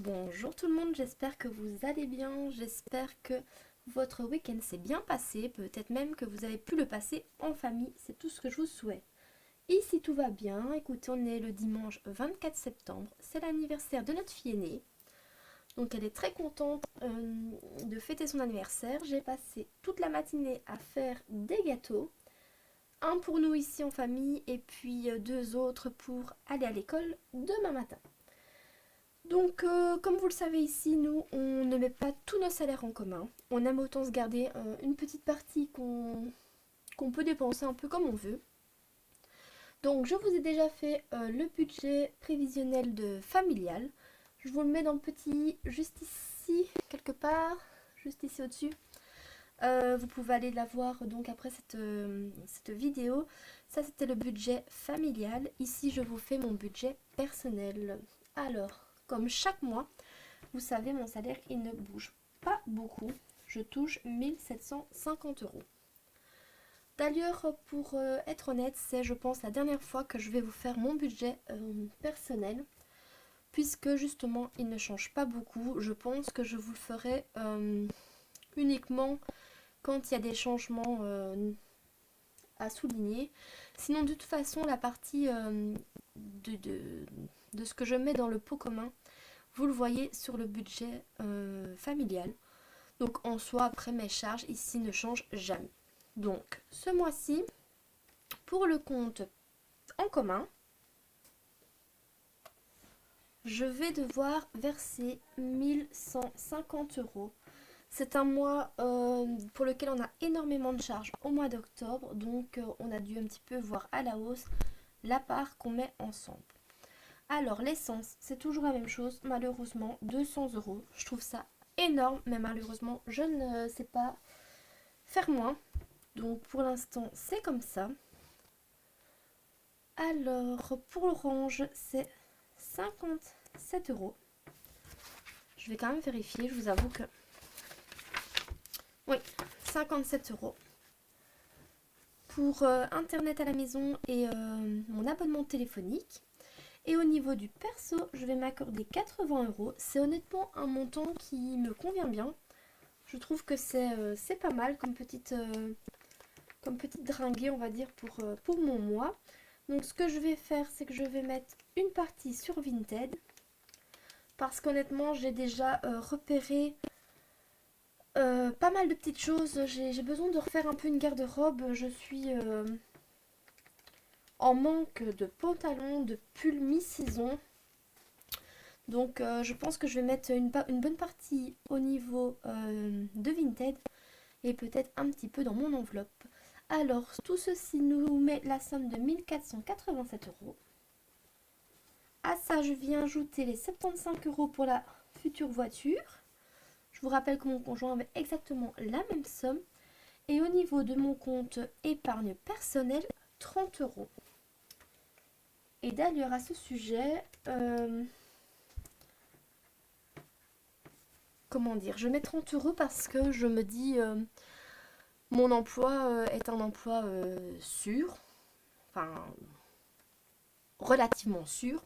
Bonjour tout le monde, j'espère que vous allez bien, j'espère que votre week-end s'est bien passé, peut-être même que vous avez pu le passer en famille, c'est tout ce que je vous souhaite. Ici tout va bien, écoutez, on est le dimanche 24 septembre, c'est l'anniversaire de notre fille aînée, donc elle est très contente de fêter son anniversaire. J'ai passé toute la matinée à faire des gâteaux, un pour nous ici en famille et puis deux autres pour aller à l'école demain matin. Donc, comme vous le savez ici, nous, on ne met pas tous nos salaires en commun. On aime autant se garder une petite partie qu'on peut dépenser un peu comme on veut. Donc, je vous ai déjà fait le budget prévisionnel de familial. Je vous le mets dans le petit, juste ici, quelque part, juste ici au-dessus. Vous pouvez aller la voir donc après cette vidéo. Ça, c'était le budget familial. Ici, je vous fais mon budget personnel. Alors, comme chaque mois, vous savez, mon salaire, il ne bouge pas beaucoup. Je touche 1 750 euros. D'ailleurs, pour être honnête, c'est, je pense, la dernière fois que je vais vous faire mon budget personnel, puisque justement, il ne change pas beaucoup. Je pense que je vous le ferai uniquement quand il y a des changements à souligner. Sinon, de toute façon, la partie de, de, de ce que je mets dans le pot commun, vous le voyez sur le budget familial. Donc en soi, après mes charges ici ne changent jamais. Donc ce mois-ci, pour le compte en commun, je vais devoir verser 1 150 euros. C'est un mois pour lequel on a énormément de charges au mois d'octobre, donc on a dû un petit peu voir à la hausse la part qu'on met ensemble. Alors l'essence, c'est toujours la même chose, malheureusement 200 euros. Je trouve ça énorme, mais malheureusement je ne sais pas faire moins. Donc pour l'instant c'est comme ça. Alors pour l'orange c'est 57 euros. Je vais quand même vérifier, je vous avoue que... Oui, 57 euros. Pour internet à la maison et mon abonnement téléphonique. Et au niveau du perso, je vais m'accorder 80 euros. C'est honnêtement un montant qui me convient bien. Je trouve que c'est pas mal comme petite dringuée, on va dire, pour mon mois. Donc ce que je vais faire, c'est que je vais mettre une partie sur Vinted. Parce qu'honnêtement, j'ai déjà repéré pas mal de petites choses. J'ai besoin de refaire un peu une garde-robe. Je suis en manque de pantalons, de pulls mi-saison. Donc je pense que je vais mettre une bonne partie au niveau de Vinted et peut-être un petit peu dans mon enveloppe. Alors tout ceci nous met la somme de 1 487 euros. À ça je viens ajouter les 75 euros pour la future voiture. Je vous rappelle que mon conjoint avait exactement la même somme. Et au niveau de mon compte épargne personnelle, 30 euros. Et d'ailleurs à ce sujet, comment dire, je mets 30 euros parce que je me dis mon emploi est un emploi sûr, enfin relativement sûr.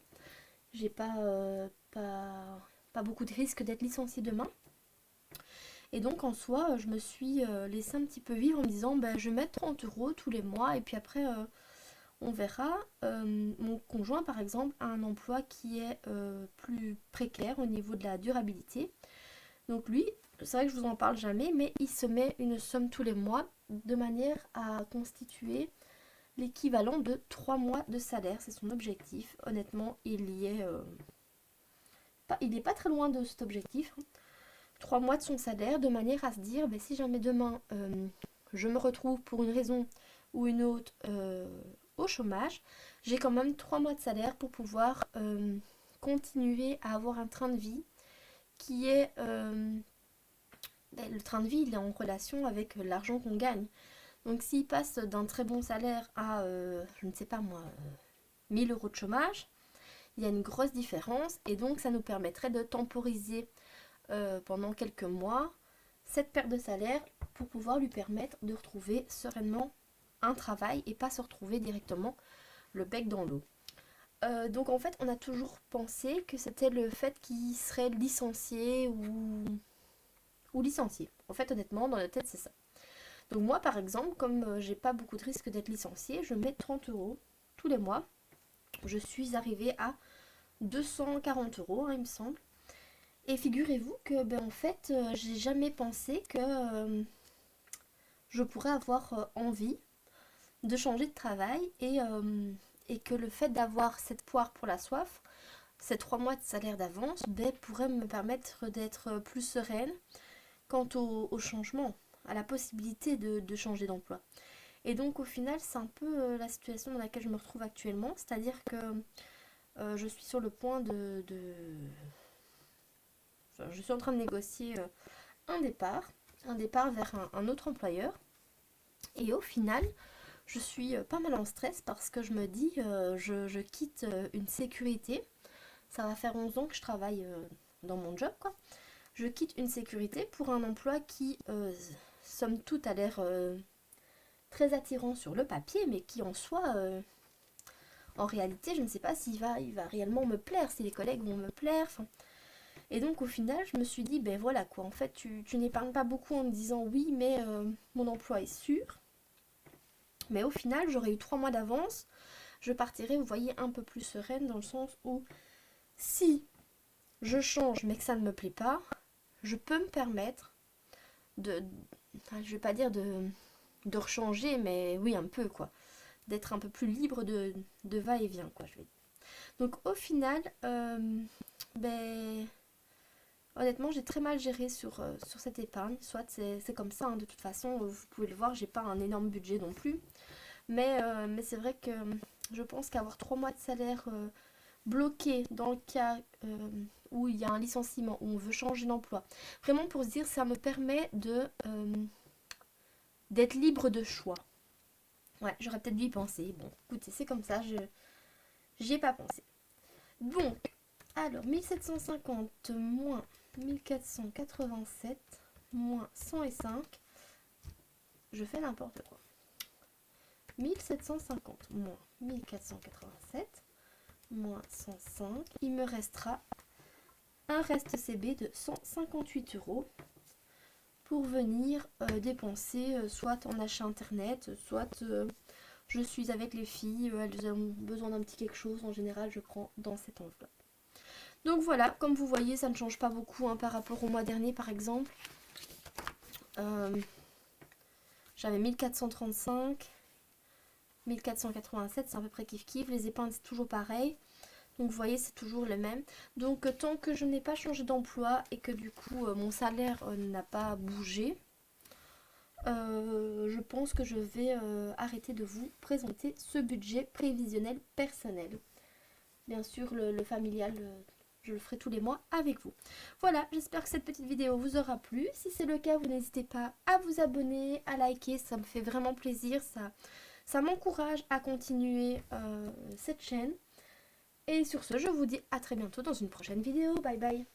J'ai pas beaucoup de risques d'être licenciée demain. Et donc en soi, je me suis laissé un petit peu vivre en me disant ben, je vais mettre 30 euros tous les mois et puis après on verra. Mon conjoint par exemple a un emploi qui est plus précaire au niveau de la durabilité. Donc lui, c'est vrai que je vous en parle jamais, mais il se met une somme tous les mois de manière à constituer l'équivalent de 3 mois de salaire. C'est son objectif. Honnêtement, il n'est pas très loin de cet objectif. 3 mois de son salaire de manière à se dire ben, si jamais demain je me retrouve pour une raison ou une autre au chômage, j'ai quand même 3 mois de salaire pour pouvoir continuer à avoir un train de vie qui est le train de vie, il est en relation avec l'argent qu'on gagne. Donc s'il passe d'un très bon salaire à, je ne sais pas moi, 1000 euros de chômage, il y a une grosse différence et donc ça nous permettrait de temporiser pendant quelques mois cette perte de salaire pour pouvoir lui permettre de retrouver sereinement un travail et pas se retrouver directement le bec dans l'eau. Donc en fait, on a toujours pensé que c'était le fait qu'il serait licencié ou licencié. En fait, honnêtement, dans la tête, c'est ça. Donc moi, par exemple, comme j'ai pas beaucoup de risque d'être licenciée, je mets 30 € tous les mois. Je suis arrivée à 240 € il me semble. Et figurez-vous que, ben, en fait, j'ai jamais pensé que je pourrais avoir envie de changer de travail et que le fait d'avoir cette poire pour la soif, ces 3 mois de salaire d'avance, ben, pourrait me permettre d'être plus sereine quant au changement, à la possibilité de changer d'emploi. Et donc au final, c'est un peu la situation dans laquelle je me retrouve actuellement, c'est-à-dire que je suis sur le point enfin, je suis en train de négocier un départ vers un autre employeur. Et au final, je suis pas mal en stress parce que je me dis, je quitte une sécurité. Ça va faire 11 ans que je travaille dans mon job, quoi. Je quitte une sécurité pour un emploi qui, somme toute, a l'air très attirant sur le papier, mais qui en soi, en réalité, je ne sais pas il va réellement me plaire, si les collègues vont me plaire. Enfin. Et donc au final, je me suis dit, ben voilà quoi, en fait, tu n'épargnes pas beaucoup en me disant oui, mais mon emploi est sûr. Mais au final, j'aurais eu 3 mois d'avance. Je partirais, vous voyez, un peu plus sereine dans le sens où si je change mais que ça ne me plaît pas, je peux me permettre je vais pas dire de rechanger, mais oui, un peu quoi. D'être un peu plus libre de va-et-vient, quoi, je vais dire. Donc au final, ben, honnêtement, j'ai très mal géré sur cette épargne. Soit c'est comme ça, hein, de toute façon, vous pouvez le voir, j'ai pas un énorme budget non plus. Mais c'est vrai que je pense qu'avoir 3 mois de salaire bloqué dans le cas où il y a un licenciement, où on veut changer d'emploi, vraiment pour se dire, ça me permet d'être libre de choix. Ouais, j'aurais peut-être dû y penser. Bon, écoutez, c'est comme ça, j'y ai pas pensé. Donc, alors, 1750 moins 1487 moins 105, je fais n'importe quoi. 1750 moins 1487 moins 105, il me restera un reste CB de 158 € pour venir dépenser soit en achat internet, soit je suis avec les filles, elles ont besoin d'un petit quelque chose, en général je prends dans cette enveloppe. Donc voilà, comme vous voyez, ça ne change pas beaucoup hein, par rapport au mois dernier par exemple. J'avais 1435, 1487, c'est à peu près kiff-kiff. Les épargnes, c'est toujours pareil. Donc vous voyez, c'est toujours le même. Donc tant que je n'ai pas changé d'emploi et que du coup mon salaire n'a pas bougé, je pense que je vais arrêter de vous présenter ce budget prévisionnel personnel. Bien sûr, le familial, je le ferai tous les mois avec vous. Voilà, j'espère que cette petite vidéo vous aura plu. Si c'est le cas, vous n'hésitez pas à vous abonner, à liker, ça me fait vraiment plaisir. Ça m'encourage à continuer cette chaîne. Et sur ce, je vous dis à très bientôt dans une prochaine vidéo. Bye bye.